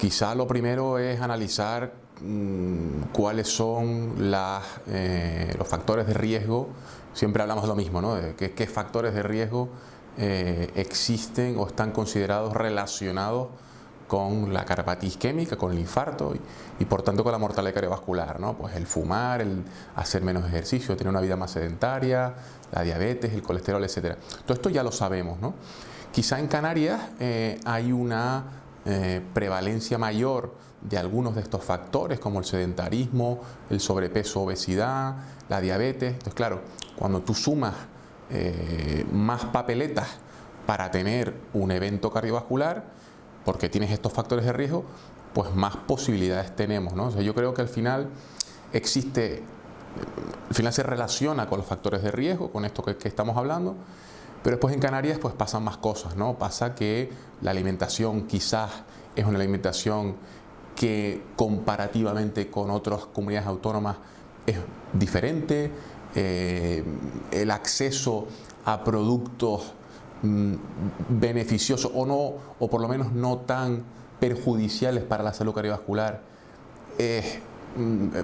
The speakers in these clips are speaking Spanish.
Quizá lo primero es analizar cuáles son los factores de riesgo. Siempre hablamos de lo mismo, ¿no? De qué factores de riesgo existen o están considerados relacionados con la cardiopatía isquémica, con el infarto y por tanto con la mortalidad cardiovascular, ¿no? Pues el fumar, el hacer menos ejercicio, tener una vida más sedentaria, la diabetes, el colesterol, etc. Todo esto ya lo sabemos, ¿no? Quizá en Canarias hay una prevalencia mayor de algunos de estos factores como el sedentarismo, el sobrepeso, obesidad, la diabetes. Entonces, claro, cuando tú sumas más papeletas para tener un evento cardiovascular, porque tienes estos factores de riesgo, pues más posibilidades tenemos, ¿no? O sea, yo creo que al final se relaciona con los factores de riesgo, con esto que estamos hablando, pero después en Canarias pues pasan más cosas, ¿no? Pasa que la alimentación quizás es una alimentación que comparativamente con otras comunidades autónomas es diferente, el acceso a productos beneficiosos o no, o por lo menos no tan perjudiciales para la salud cardiovascular es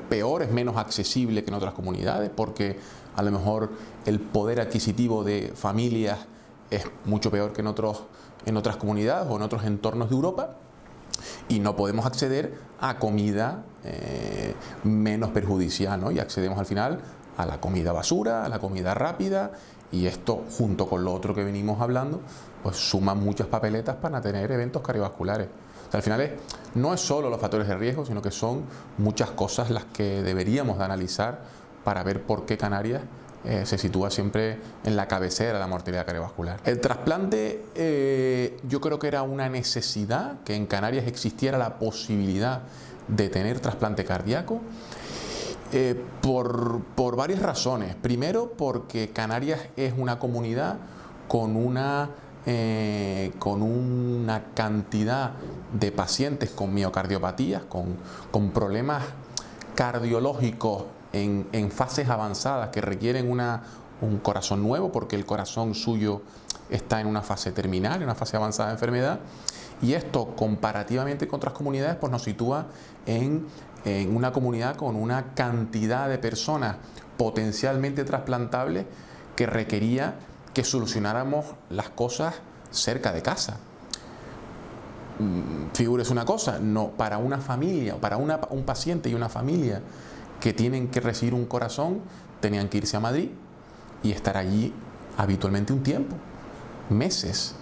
peor, es menos accesible que en otras comunidades, porque a lo mejor el poder adquisitivo de familias es mucho peor que en otras comunidades o en otros entornos de Europa, y no podemos acceder a comida menos perjudicial, ¿no? Y accedemos al final a la comida basura, a la comida rápida, y esto junto con lo otro que venimos hablando pues suma muchas papeletas para tener eventos cardiovasculares. O sea, al final no es solo los factores de riesgo, sino que son muchas cosas las que deberíamos de analizar para ver por qué Canarias se sitúa siempre en la cabecera de la mortalidad cardiovascular. El trasplante yo creo que era una necesidad, que en Canarias existiera la posibilidad de tener trasplante cardíaco. Por varias razones. Primero, porque Canarias es una comunidad con una cantidad de pacientes con miocardiopatías, con problemas cardiológicos en fases avanzadas que requieren un corazón nuevo, porque el corazón suyo está en una fase terminal, en una fase avanzada de enfermedad, y esto comparativamente con otras comunidades pues nos sitúa en una comunidad con una cantidad de personas potencialmente trasplantables que requería que solucionáramos las cosas cerca de casa. Figúrese una cosa, no, para una familia, para un paciente y una familia que tienen que recibir un corazón, tenían que irse a Madrid y estar allí habitualmente un tiempo, meses,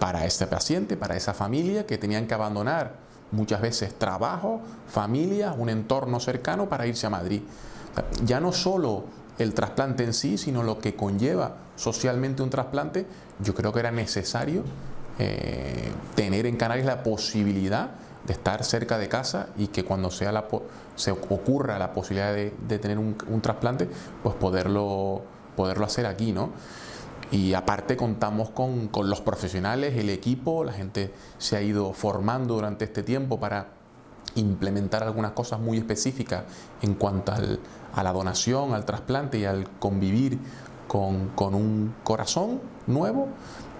para este paciente, para esa familia, que tenían que abandonar muchas veces trabajo, familia, un entorno cercano para irse a Madrid. Ya no solo el trasplante en sí, sino lo que conlleva socialmente un trasplante. Yo creo que era necesario tener en Canarias la posibilidad de estar cerca de casa y que cuando se ocurra la posibilidad de tener un trasplante, pues poderlo hacer aquí, ¿no? Y aparte contamos con los profesionales, el equipo, la gente se ha ido formando durante este tiempo para implementar algunas cosas muy específicas en cuanto a la donación, al trasplante y al convivir con un corazón nuevo.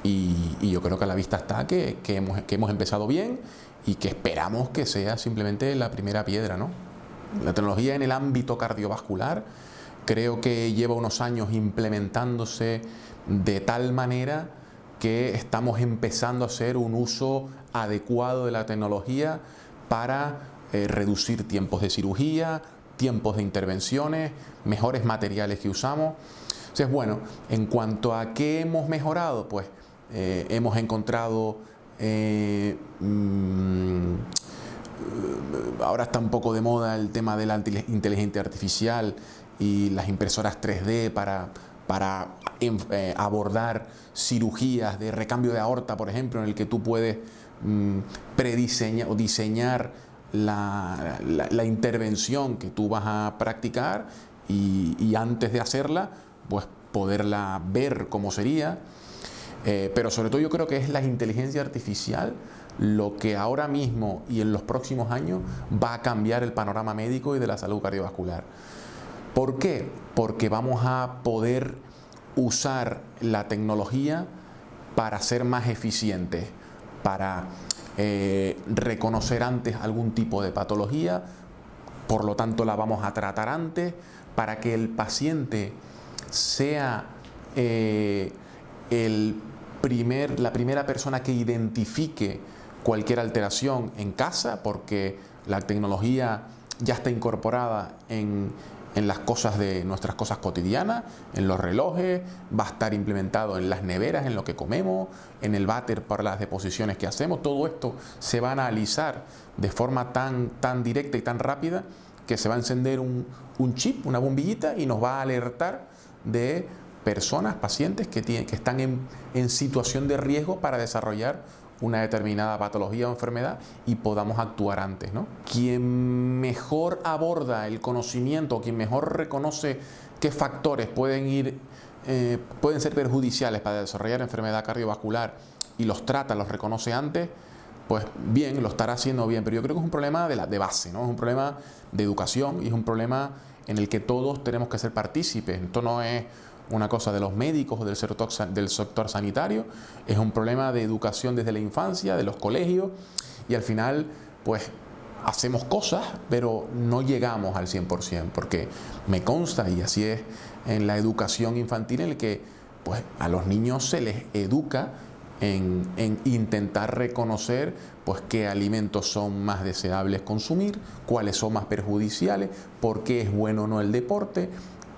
Y yo creo que a la vista está que hemos empezado bien y que esperamos que sea simplemente la primera piedra, ¿no? La tecnología en el ámbito cardiovascular creo que lleva unos años implementándose de tal manera que estamos empezando a hacer un uso adecuado de la tecnología para reducir tiempos de cirugía, tiempos de intervenciones, mejores materiales que usamos. Entonces, bueno, en cuanto a qué hemos mejorado, pues hemos encontrado, ahora está un poco de moda el tema de la inteligencia artificial y las impresoras 3D para abordar cirugías de recambio de aorta, por ejemplo, en el que tú puedes prediseñar o diseñar la intervención que tú vas a practicar y antes de hacerla, pues poderla ver cómo sería. Pero sobre todo yo creo que es la inteligencia artificial lo que ahora mismo y en los próximos años va a cambiar el panorama médico y de la salud cardiovascular. ¿Por qué? Porque vamos a poder usar la tecnología para ser más eficientes, para reconocer antes algún tipo de patología, por lo tanto la vamos a tratar antes, para que el paciente sea la primera persona que identifique cualquier alteración en casa, porque la tecnología ya está incorporada en las cosas de nuestras cosas cotidianas, en los relojes, va a estar implementado en las neveras, en lo que comemos, en el váter para las deposiciones que hacemos. Todo esto se va a analizar de forma tan directa y tan rápida que se va a encender un chip, una bombillita, y nos va a alertar de personas, pacientes que están en situación de riesgo para desarrollar una determinada patología o enfermedad y podamos actuar antes, ¿no? Quien mejor aborda el conocimiento, quien mejor reconoce qué factores pueden ser perjudiciales para desarrollar enfermedad cardiovascular y los trata, los reconoce antes, pues bien, lo estará haciendo bien. Pero yo creo que es un problema de base, ¿no? Es un problema de educación y es un problema en el que todos tenemos que ser partícipes. Esto no es una cosa de los médicos o del sector sanitario, es un problema de educación desde la infancia, de los colegios, y al final pues hacemos cosas pero no llegamos al 100%, porque me consta, y así es en la educación infantil, en el que pues a los niños se les educa en intentar reconocer pues qué alimentos son más deseables consumir, cuáles son más perjudiciales, por qué es bueno o no el deporte,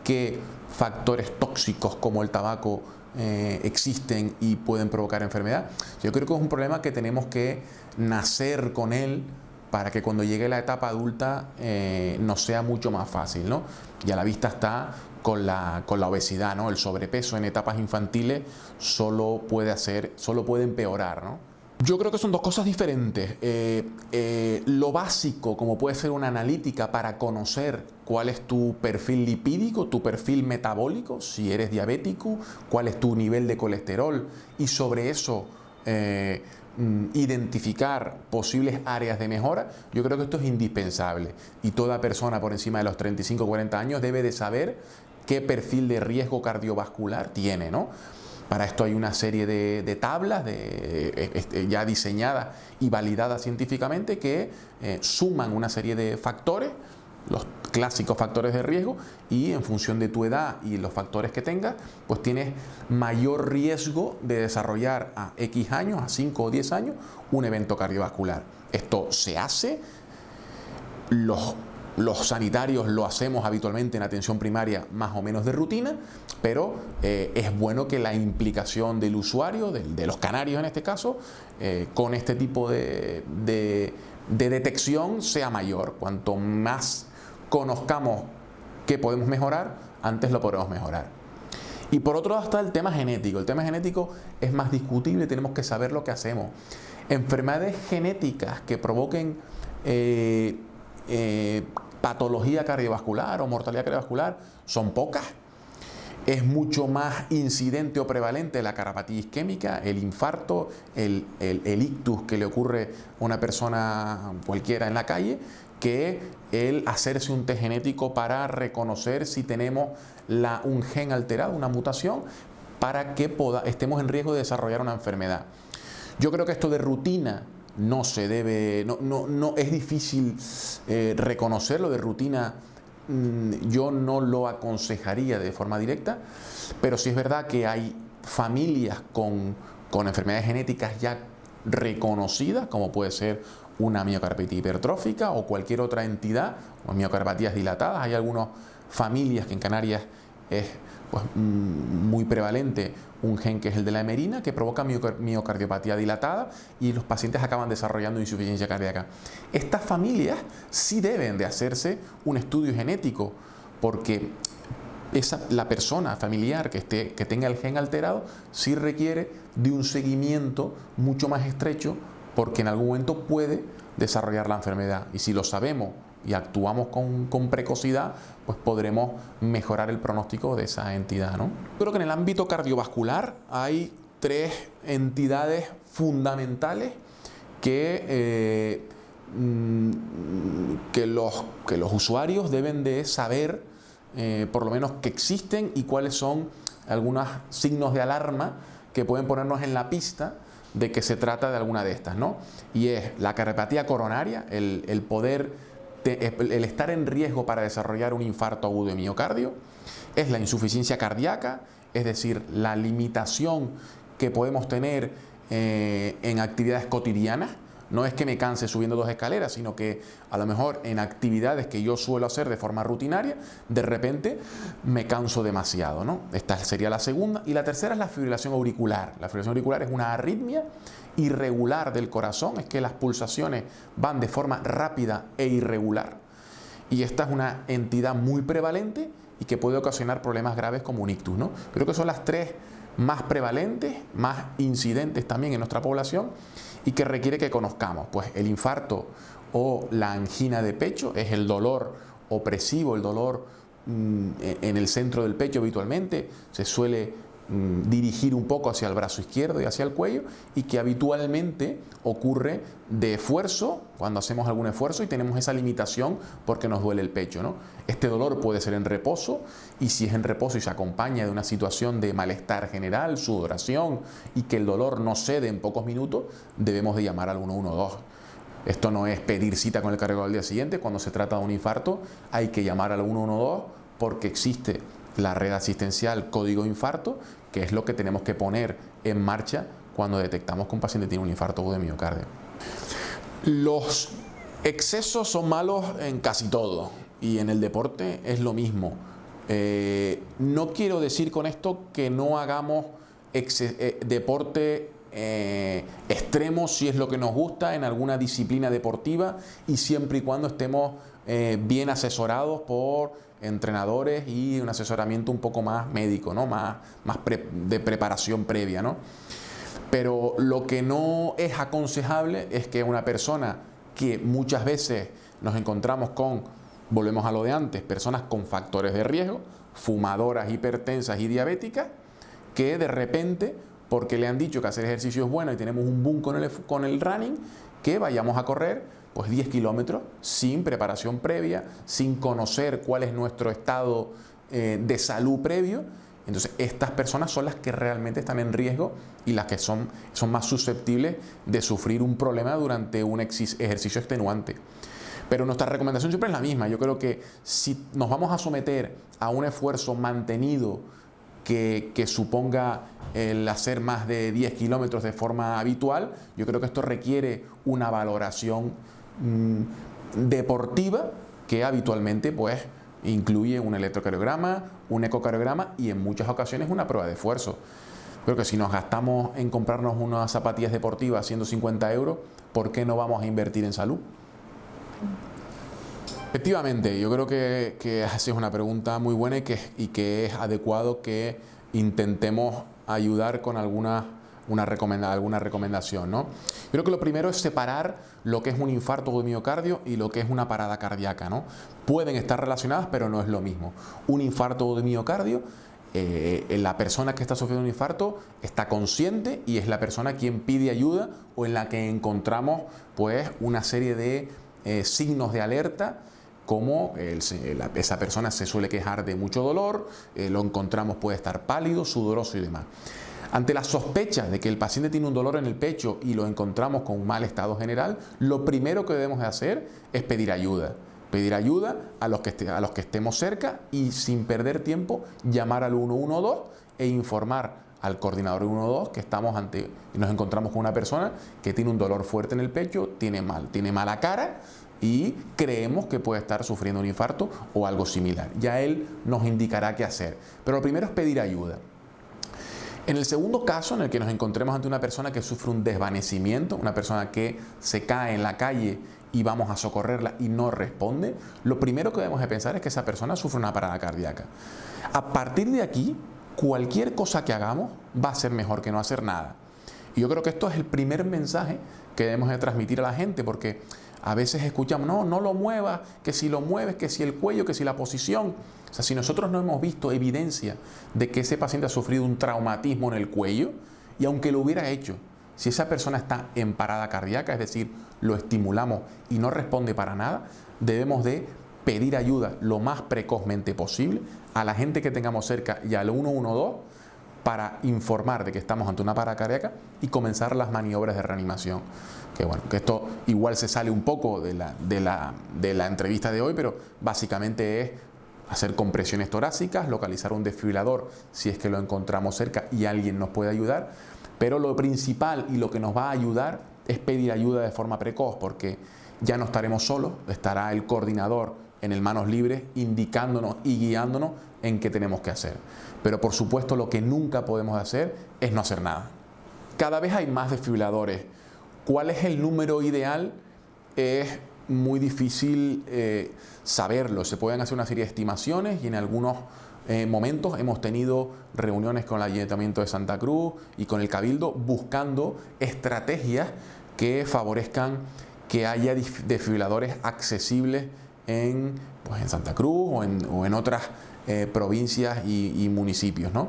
qué factores tóxicos como el tabaco existen y pueden provocar enfermedad. Yo creo que es un problema que tenemos que nacer con él para que cuando llegue la etapa adulta nos sea mucho más fácil, ¿no? Y a la vista está con la obesidad, ¿no? El sobrepeso en etapas infantiles solo puede empeorar, ¿no? Yo creo que son dos cosas diferentes. Lo básico, como puede ser una analítica para conocer cuál es tu perfil lipídico, tu perfil metabólico, si eres diabético, cuál es tu nivel de colesterol, y sobre eso identificar posibles áreas de mejora. Yo creo que esto es indispensable y toda persona por encima de los 35 o 40 años debe de saber qué perfil de riesgo cardiovascular tiene, ¿no? Para esto hay una serie de tablas ya diseñadas y validadas científicamente que suman una serie de factores, los clásicos factores de riesgo, y en función de tu edad y los factores que tengas, pues tienes mayor riesgo de desarrollar a X años, a 5 o 10 años, un evento cardiovascular. Esto se hace, los sanitarios lo hacemos habitualmente en atención primaria más o menos de rutina, pero es bueno que la implicación del usuario, de los canarios en este caso, con este tipo de detección sea mayor. Cuanto más conozcamos qué podemos mejorar, antes lo podremos mejorar. Y por otro lado está el tema genético. El tema genético es más discutible, tenemos que saber lo que hacemos. Enfermedades genéticas que provoquen patología cardiovascular o mortalidad cardiovascular son pocas. Es mucho más incidente o prevalente la cardiopatía isquémica, el infarto, el ictus que le ocurre a una persona cualquiera en la calle, que el hacerse un test genético para reconocer si tenemos un gen alterado, una mutación, para que estemos en riesgo de desarrollar una enfermedad. Yo creo que esto de rutina no se debe, no es difícil reconocerlo de rutina. Yo no lo aconsejaría de forma directa, pero sí es verdad que hay familias con enfermedades genéticas ya reconocidas, como puede ser una miocarditis hipertrófica o cualquier otra entidad, o miocardipatías dilatadas. Hay algunas familias que en Canarias es pues, muy prevalente un gen que es el de la hemerina, que provoca miocardiopatía dilatada, y los pacientes acaban desarrollando insuficiencia cardíaca. Estas familias sí deben de hacerse un estudio genético, porque la persona familiar que tenga el gen alterado sí requiere de un seguimiento mucho más estrecho, porque en algún momento puede desarrollar la enfermedad, y si lo sabemos y actuamos con precocidad, pues podremos mejorar el pronóstico de esa entidad, ¿no? Creo que en el ámbito cardiovascular hay 3 entidades fundamentales que los usuarios deben de saber, por lo menos que existen, y cuáles son algunos signos de alarma que pueden ponernos en la pista de que se trata de alguna de estas, ¿no? Y es la cardiopatía coronaria, el estar en riesgo para desarrollar un infarto agudo de miocardio, es la insuficiencia cardíaca, es decir, la limitación que podemos tener en actividades cotidianas. No es que me canse subiendo 2 escaleras, sino que a lo mejor en actividades que yo suelo hacer de forma rutinaria, de repente me canso demasiado, ¿no? Esta sería la segunda. Y la tercera es la fibrilación auricular. La fibrilación auricular es una arritmia irregular del corazón, es que las pulsaciones van de forma rápida e irregular. Y esta es una entidad muy prevalente y que puede ocasionar problemas graves como un ictus, ¿no? Creo que son las 3 más prevalentes, más incidentes también en nuestra población y que requiere que conozcamos. Pues el infarto o la angina de pecho es el dolor opresivo, el dolor en el centro del pecho habitualmente, se suele dirigir un poco hacia el brazo izquierdo y hacia el cuello, y que habitualmente ocurre de esfuerzo, cuando hacemos algún esfuerzo y tenemos esa limitación porque nos duele el pecho, ¿no? Este dolor puede ser en reposo, y si es en reposo y se acompaña de una situación de malestar general, sudoración, y que el dolor no cede en pocos minutos, debemos de llamar al 112. Esto no es pedir cita con el cardiólogo al día siguiente. Cuando se trata de un infarto hay que llamar al 112 porque existe la red asistencial código infarto, que es lo que tenemos que poner en marcha cuando detectamos que un paciente tiene un infarto agudo de miocardio. Los excesos son malos en casi todo, y en el deporte es lo mismo. No quiero decir con esto que no hagamos deporte extremo si es lo que nos gusta en alguna disciplina deportiva, y siempre y cuando estemos bien asesorados por entrenadores y un asesoramiento un poco más médico, ¿no? más de preparación previa, ¿no? Pero lo que no es aconsejable es que una persona que muchas veces nos encontramos con, volvemos a lo de antes, personas con factores de riesgo, fumadoras, hipertensas y diabéticas, que de repente, porque le han dicho que hacer ejercicio es bueno y tenemos un boom con el running, que vayamos a correr pues 10 kilómetros sin preparación previa, sin conocer cuál es nuestro estado de salud previo. Entonces estas personas son las que realmente están en riesgo y las que son más susceptibles de sufrir un problema durante un ejercicio extenuante. Pero nuestra recomendación siempre es la misma. Yo creo que si nos vamos a someter a un esfuerzo mantenido que suponga el hacer más de 10 kilómetros de forma habitual, yo creo que esto requiere una valoración deportiva que habitualmente pues incluye un electrocardiograma, un ecocardiograma y en muchas ocasiones una prueba de esfuerzo. Creo que si nos gastamos en comprarnos unas zapatillas deportivas 150 euros, ¿por qué no vamos a invertir en salud? Efectivamente, yo creo que esa es una pregunta muy buena y que es adecuado que intentemos ayudar con alguna recomendación, ¿no? Creo que lo primero es separar lo que es un infarto de miocardio y lo que es una parada cardíaca, ¿no? Pueden estar relacionadas, pero no es lo mismo. Un infarto de miocardio, la persona que está sufriendo un infarto está consciente y es la persona quien pide ayuda, o en la que encontramos pues una serie de signos de alerta, como esa persona se suele quejar de mucho dolor, lo encontramos, puede estar pálido, sudoroso y demás. Ante la sospecha de que el paciente tiene un dolor en el pecho y lo encontramos con un mal estado general, lo primero que debemos de hacer es pedir ayuda. Pedir ayuda a los que estemos cerca y, sin perder tiempo, llamar al 112 e informar al coordinador 112 que nos encontramos con una persona que tiene un dolor fuerte en el pecho, tiene mala cara y creemos que puede estar sufriendo un infarto o algo similar. Ya él nos indicará qué hacer. Pero lo primero es pedir ayuda. En el segundo caso, en el que nos encontremos ante una persona que sufre un desvanecimiento, una persona que se cae en la calle y vamos a socorrerla y no responde, lo primero que debemos de pensar es que esa persona sufre una parada cardíaca. A partir de aquí, cualquier cosa que hagamos va a ser mejor que no hacer nada. Y yo creo que esto es el primer mensaje que debemos de transmitir a la gente, porque a veces escuchamos, no lo muevas, que si lo mueves, que si el cuello, que si la posición. O sea, si nosotros no hemos visto evidencia de que ese paciente ha sufrido un traumatismo en el cuello, y aunque lo hubiera hecho, si esa persona está en parada cardíaca, es decir, lo estimulamos y no responde para nada, debemos de pedir ayuda lo más precozmente posible a la gente que tengamos cerca y al 112 para informar de que estamos ante una parada cardíaca y comenzar las maniobras de reanimación. Que bueno, que esto igual se sale un poco de la entrevista de hoy, pero básicamente es hacer compresiones torácicas, localizar un desfibrilador si es que lo encontramos cerca y alguien nos puede ayudar, pero lo principal y lo que nos va a ayudar es pedir ayuda de forma precoz, porque ya no estaremos solos, estará el coordinador en el manos libres indicándonos y guiándonos en qué tenemos que hacer. Pero por supuesto lo que nunca podemos hacer es no hacer nada. Cada vez hay más desfibriladores. ¿Cuál es el número ideal? Es muy difícil saberlo. Se pueden hacer una serie de estimaciones y en algunos momentos hemos tenido reuniones con el Ayuntamiento de Santa Cruz y con el Cabildo buscando estrategias que favorezcan que haya desfibriladores accesibles en Santa Cruz o en otras provincias y municipios, ¿no?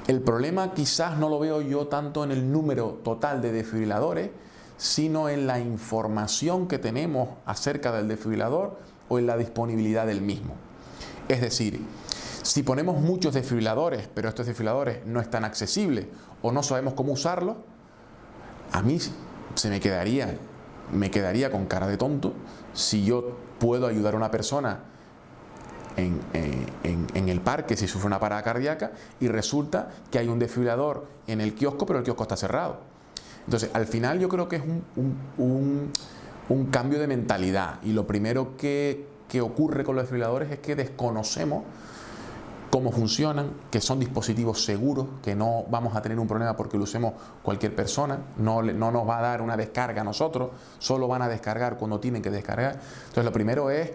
El problema quizás no lo veo yo tanto en el número total de desfibriladores, sino en la información que tenemos acerca del desfibrilador o en la disponibilidad del mismo. Es decir, si ponemos muchos desfibriladores, pero estos desfibriladores no están accesibles o no sabemos cómo usarlos, a mí me quedaría con cara de tonto si yo puedo ayudar a una persona en el parque si sufre una parada cardíaca y resulta que hay un desfibrilador en el kiosco, pero el kiosco está cerrado. Entonces, al final yo creo que es un cambio de mentalidad, y lo primero que ocurre con los desfibriladores es que desconocemos cómo funcionan, que son dispositivos seguros, que no vamos a tener un problema porque lo usemos cualquier persona, no nos va a dar una descarga a nosotros, solo van a descargar cuando tienen que descargar. Entonces, lo primero es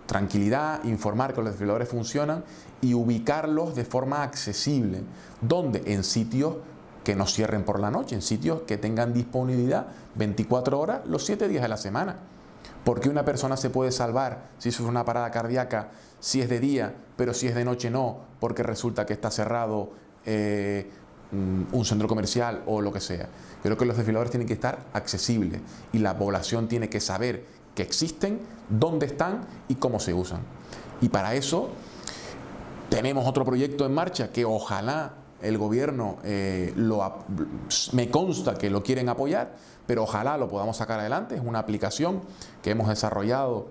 tranquilidad, informar que los desfibriladores funcionan y ubicarlos de forma accesible. ¿Dónde? En sitios que no cierren por la noche, en sitios que tengan disponibilidad 24 horas los 7 días de la semana. Porque una persona se puede salvar si sufre una parada cardíaca si es de día, pero si es de noche no, porque resulta que está cerrado un centro comercial o lo que sea. Creo que los desfibriladores tienen que estar accesibles y la población tiene que saber que existen, dónde están y cómo se usan. Y para eso tenemos otro proyecto en marcha que ojalá el gobierno me consta que lo quieren apoyar, pero ojalá lo podamos sacar adelante. Es una aplicación que hemos desarrollado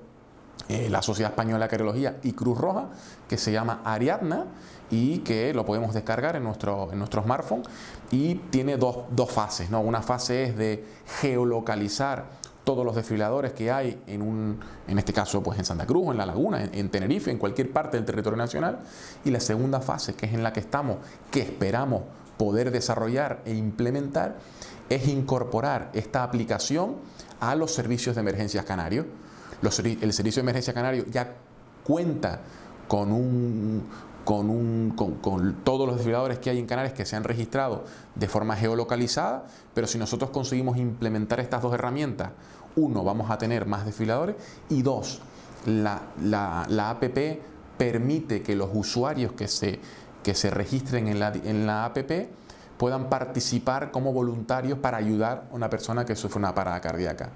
la Sociedad Española de Cardiología y Cruz Roja, que se llama Ariadna y que lo podemos descargar en nuestro smartphone, y tiene dos fases, ¿no? Una fase es de geolocalizar todos los desfibriladores que hay en este caso en Santa Cruz, en La Laguna, en Tenerife, en cualquier parte del territorio nacional, y la segunda fase, que es en la que estamos, que esperamos poder desarrollar e implementar, es incorporar esta aplicación a los servicios de emergencias canarios. El servicio de emergencia canario ya cuenta con todos los desfibriladores que hay en Canarias que se han registrado de forma geolocalizada, pero si nosotros conseguimos implementar estas dos herramientas, uno, vamos a tener más desfibriladores, y dos, la app permite que los usuarios que se registren en la app puedan participar como voluntarios para ayudar a una persona que sufre una parada cardíaca.